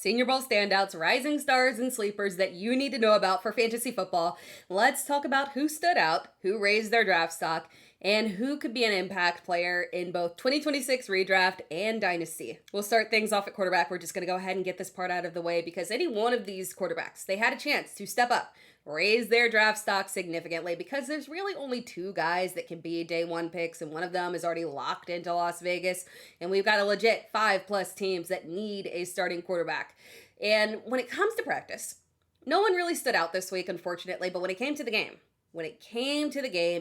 Senior Bowl standouts, rising stars, and sleepers that you need to know about for fantasy football. Let's talk about who stood out, who raised their draft stock, and who could be an impact player in both 2026 Redraft and Dynasty. We'll start things off at quarterback. We're just going to go ahead and get this part out of the way because any one of these quarterbacks, they had a chance to step up, raise their draft stock significantly because there's really only two guys that can be day one picks, and one of them is already locked into Las Vegas, and we've got a legit 5+ teams that need a starting quarterback. And when it comes to practice, no one really stood out this week, unfortunately, but when it came to the game,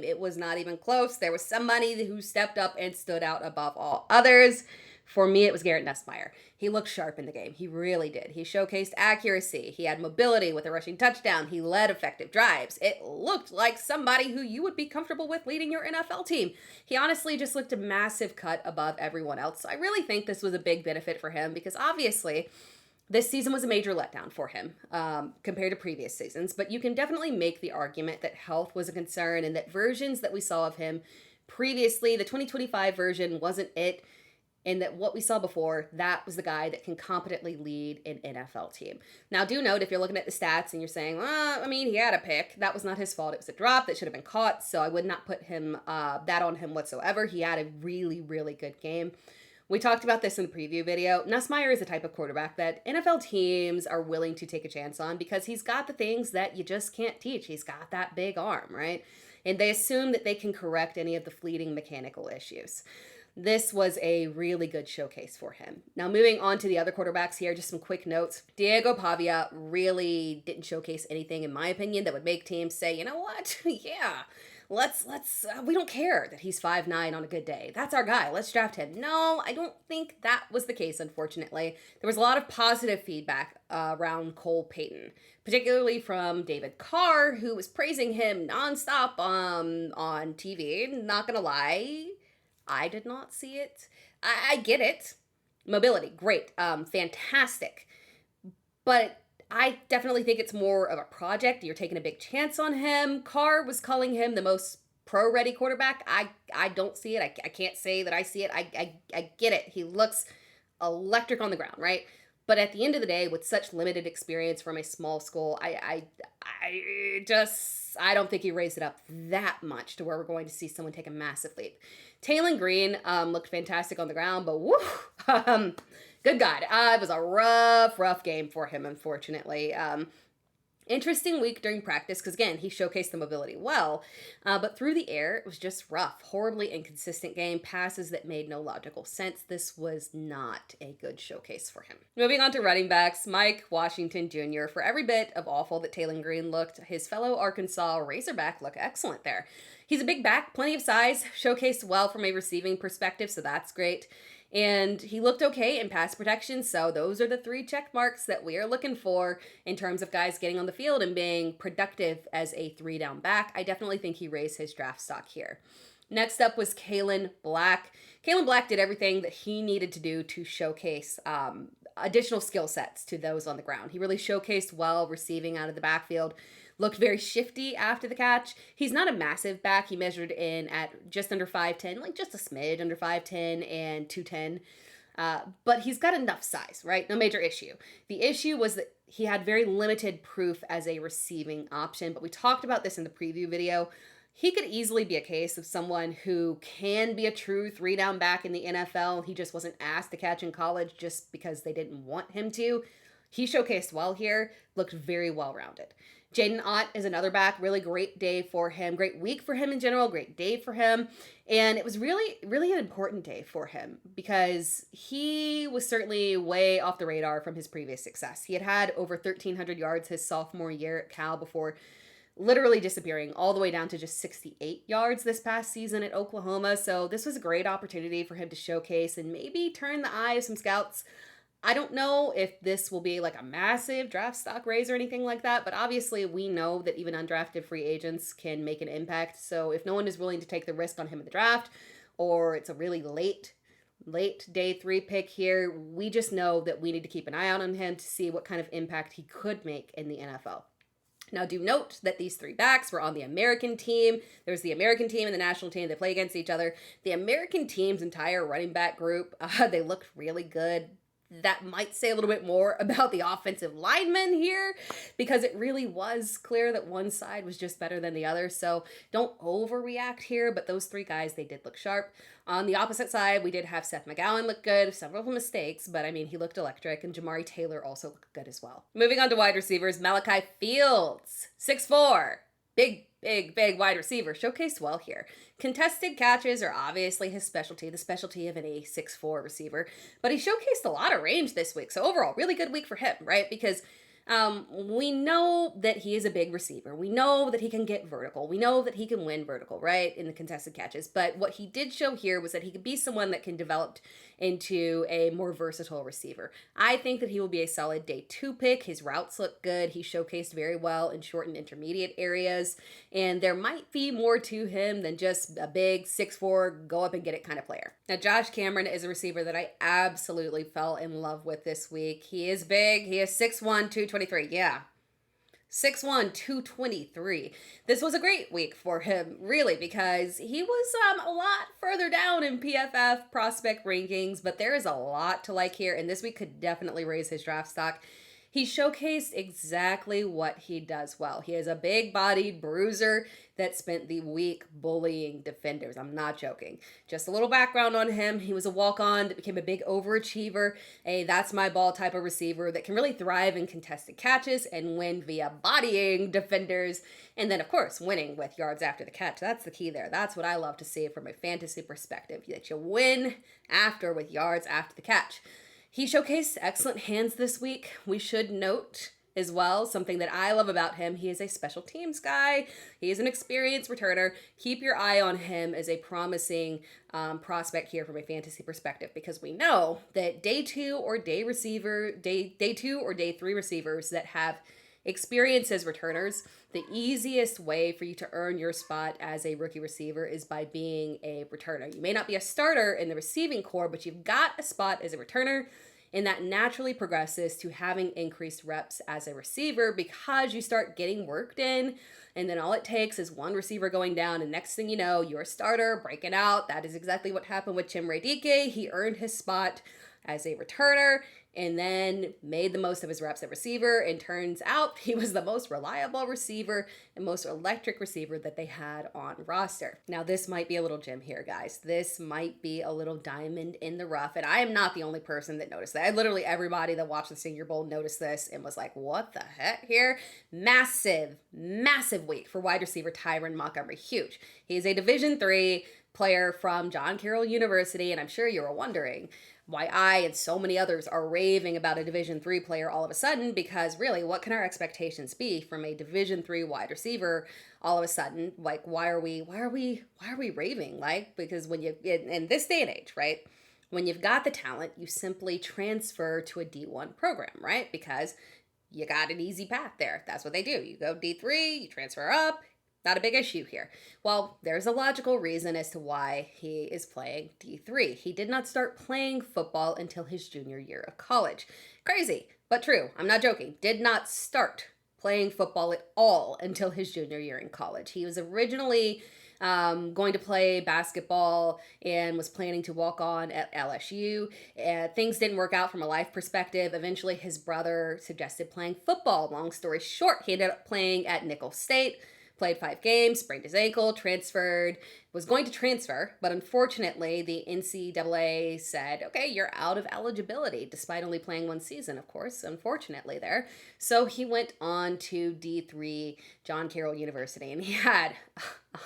it was not even close. There was somebody who stepped up and stood out above all others. For me, it was Garrett Nussmeier. He looked sharp in the game. He really did. He showcased accuracy. He had mobility with a rushing touchdown. He led effective drives. It looked like somebody who you would be comfortable with leading your NFL team. He honestly just looked a massive cut above everyone else. So I really think this was a big benefit for him because obviously this season was a major letdown for him compared to previous seasons, but you can definitely make the argument that health was a concern and that versions that we saw of him previously, the 2025 version wasn't it, and that what we saw before, that was the guy that can competently lead an NFL team. Now, do note, if you're looking at the stats and you're saying, well, I mean, he had a pick. That was not his fault. It was a drop that should have been caught, so I would not put him that on him whatsoever. He had a really, really good game. We talked about this in the preview video. Nussmeier is the type of quarterback that NFL teams are willing to take a chance on because he's got the things that you just can't teach. He's got that big arm, right? And they assume that they can correct any of the fleeting mechanical issues. This was a really good showcase for him. Now, moving on to the other quarterbacks here, just some quick notes. Diego Pavia really didn't showcase anything, in my opinion, that would make teams say, you know what? Yeah, let's we don't care that he's 5'9" on a good day. That's our guy. Let's draft him. No, I don't think that was the case, unfortunately. There was a lot of positive feedback around Payton, particularly from David Carr, who was praising him nonstop on TV. Not gonna lie, I did not see it. I get it. Mobility, great, fantastic. But I definitely think it's more of a project. You're taking a big chance on him. Carr was calling him the most pro-ready quarterback. I don't see it. I can't say that I see it. I get it. He looks electric on the ground, right? But at the end of the day, with such limited experience from a small school, I don't think he raised it up that much to where we're going to see someone take a massive leap. Taylen Green looked fantastic on the ground, but woo, good God. It was a rough game for him, unfortunately. Interesting week during practice because, again, he showcased the mobility well, but through the air, it was just rough. Horribly inconsistent game, passes that made no logical sense. This was not a good showcase for him. Moving on to running backs, Mike Washington Jr. For every bit of awful that Taylen Green looked, his fellow Arkansas Razorback looked excellent there. He's a big back, plenty of size, showcased well from a receiving perspective, so that's great. And he looked okay in pass protection, so those are the 3 check marks that we are looking for in terms of guys getting on the field and being productive as a 3-down back. I definitely think he raised his draft stock here. Next up was Kaelon Black. Kaelon Black did everything that he needed to do to showcase additional skill sets to those on the ground. He really showcased well receiving out of the backfield. Looked very shifty after the catch. He's not a massive back. He measured in at just under 5'10", like just a smidge under 5'10" and 210. But he's got enough size, right? No major issue. The issue was that he had very limited proof as a receiving option, but we talked about this in the preview video. He could easily be a case of someone who can be a true 3-down back in the NFL. He just wasn't asked to catch in college just because they didn't want him to. He showcased well here, looked very well-rounded. Jadyn Ott is another back. Really great day for him. Great week for him in general. Great day for him. And it was really, really an important day for him because he was certainly way off the radar from his previous success. He had over 1,300 yards his sophomore year at Cal before literally disappearing all the way down to just 68 yards this past season at Oklahoma. So this was a great opportunity for him to showcase and maybe turn the eye of some scouts. I don't know if this will be like a massive draft stock raise or anything like that, but obviously we know that even undrafted free agents can make an impact. So if no one is willing to take the risk on him in the draft, or it's a really late day 3 pick here, we just know that we need to keep an eye out on him to see what kind of impact he could make in the NFL. Now, do note that these 3 backs were on the American team. There's the American team and the national team. They play against each other. The American team's entire running back group, they looked really good. that might say a little bit more about the offensive linemen here, because it really was clear that one side was just better than the other. So don't overreact here, but those three guys, they did look sharp. On the opposite side, we did have Seth McGowan look good, several mistakes, but I mean, he looked electric, and Jamari Taylor also looked good as well. Moving on to wide receivers, Malachi Fields, 6'4", big wide receiver, showcased well here. Contested catches are obviously his specialty, the specialty of any 6'4" receiver, but he showcased a lot of range this week. So overall, really good week for him, right? Because we know that he is a big receiver. We know that he can get vertical. We know that he can win vertical, right, in the contested catches. But what he did show here was that he could be someone that can develop into a more versatile receiver. I think that he will be a solid day 2 pick. His routes look good. He showcased very well in short and intermediate areas. And there might be more to him than just a big 6'4", go up and get it kind of player. Now, Josh Cameron is a receiver that I absolutely fell in love with this week. He is big. He is 6'1", 223. Yeah. 6'1", 223. This was a great week for him, really, because he was a lot further down in PFF prospect rankings, but there is a lot to like here, and this week could definitely raise his draft stock. He showcased exactly what he does well. He is a big-bodied bruiser that spent the week bullying defenders. I'm not joking. Just a little background on him. He was a walk-on that became a big overachiever, a that's-my-ball type of receiver that can really thrive in contested catches and win via bodying defenders, and then, of course, winning with yards after the catch. That's the key there. That's what I love to see from a fantasy perspective, that you win after with yards after the catch. He showcased excellent hands this week. We should note as well something that I love about him. He is a special teams guy. He is an experienced returner. Keep your eye on him as a promising prospect here from a fantasy perspective, because we know that day 2 or day 3 receivers that have experience as returners, the easiest way for you to earn your spot as a rookie receiver is by being a returner. You may not be a starter in the receiving core, but you've got a spot as a returner, and that naturally progresses to having increased reps as a receiver because you start getting worked in, and then all it takes is one receiver going down, and next thing you know, you're a starter, breaking out. That is exactly what happened with Chimere Dike. He earned his spot as a returner and then made the most of his reps at receiver, and turns out he was the most reliable receiver and most electric receiver that they had on roster. Now, this might be a little gem here, guys. This might be a little diamond in the rough, and I am not the only person that noticed that. Literally everybody that watched the Senior Bowl noticed this and was like, what the heck here? Massive week for wide receiver Tyren Montgomery. Huge. He is a Division III player from John Carroll University, and I'm sure you were wondering why I and so many others are raving about a Division III player all of a sudden, because really, what can our expectations be from a Division III wide receiver all of a sudden? Like, why are we raving? Like, because when you, in this day and age, right, when you've got the talent, you simply transfer to a D1 program, right? Because you got an easy path there. That's what they do. You go D3, you transfer up. Not a big issue here. Well, there's a logical reason as to why he is playing D3. He did not start playing football until his junior year of college. Crazy, but true. I'm not joking. Did not start playing football at all until his junior year in college. He was originally going to play basketball and was planning to walk on at LSU. Things didn't work out from a life perspective. Eventually, his brother suggested playing football. Long story short, he ended up playing at Nicholls State. Played 5 games, sprained his ankle, transferred, was going to transfer, but unfortunately the NCAA said, okay, you're out of eligibility, despite only playing 1 season, of course, unfortunately there. So he went on to D3 John Carroll University, and he had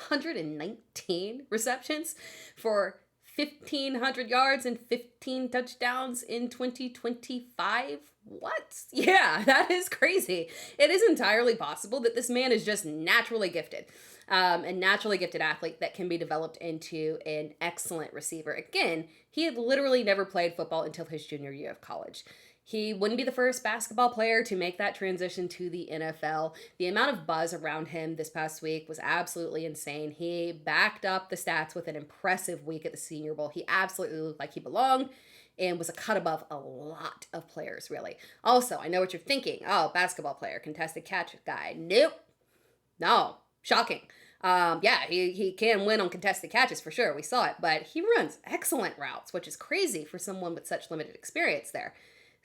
119 receptions for 1,500 yards and 15 touchdowns in 2025. What? Yeah, that is crazy. It is entirely possible that this man is just naturally gifted, a naturally gifted athlete that can be developed into an excellent receiver. Again, he had literally never played football until his junior year of college. He wouldn't be the first basketball player to make that transition to the NFL. The amount of buzz around him this past week was absolutely insane. He backed up the stats with an impressive week at the Senior Bowl. He absolutely looked like he belonged and was a cut above a lot of players, really. Also, I know what you're thinking. Oh, basketball player, contested catch guy. Nope. No. Shocking. Yeah, he can win on contested catches for sure. We saw it. But he runs excellent routes, which is crazy for someone with such limited experience there.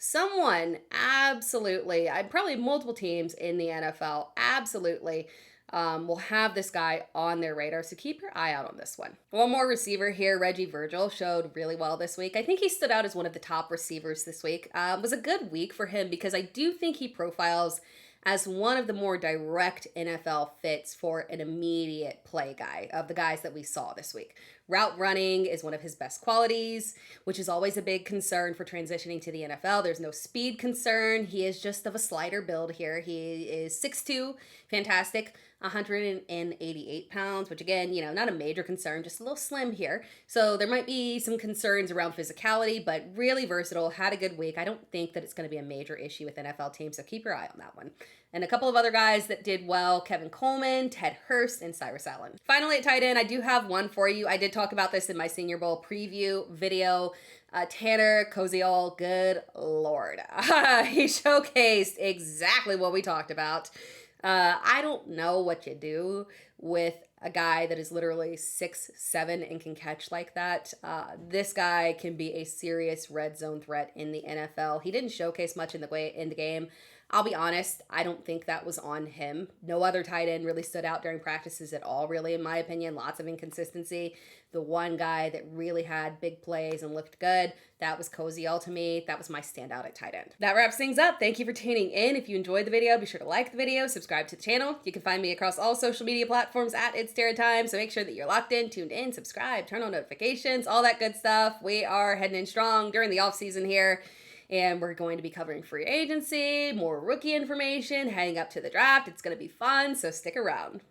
Someone, absolutely, I probably multiple teams in the NFL, absolutely will have this guy on their radar. So keep your eye out on this one. One more receiver here, Reggie Virgil, showed really well this week. I think he stood out as one of the top receivers this week. It was a good week for him because I do think he profiles as one of the more direct NFL fits for an immediate play guy of the guys that we saw this week. Route running is one of his best qualities, which is always a big concern for transitioning to the NFL. There's no speed concern. He is just of a slider build here. He is 6'2", fantastic, 188 pounds, which again, not a major concern, just a little slim here. So there might be some concerns around physicality, but really versatile, had a good week. I don't think that it's going to be a major issue with NFL teams, so keep your eye on that one. And a couple of other guys that did well, Kevin Coleman, Ted Hurst, and Cyrus Allen. Finally, at tight end, I do have one for you. I did talk about this in my Senior Bowl preview video. Tanner Koziol, good Lord. He showcased exactly what we talked about. I don't know what you do with a guy that is literally 6'7" and can catch like that. This guy can be a serious red zone threat in the NFL. He didn't showcase much in the game. I'll be honest, I don't think that was on him. No other tight end really stood out during practices at all, really, in my opinion. Lots of inconsistency. The one guy that really had big plays and looked good, that was Koziol to me. That was my standout at tight end. That wraps things up. Thank you for tuning in. If you enjoyed the video, be sure to like the video, subscribe to the channel. You can find me across all social media platforms at It's Terra Time, so make sure that you're locked in, tuned in, subscribe, turn on notifications, all that good stuff. We are heading in strong during the off season here. And we're going to be covering free agency, more rookie information, heading up to the draft. It's going to be fun, so stick around.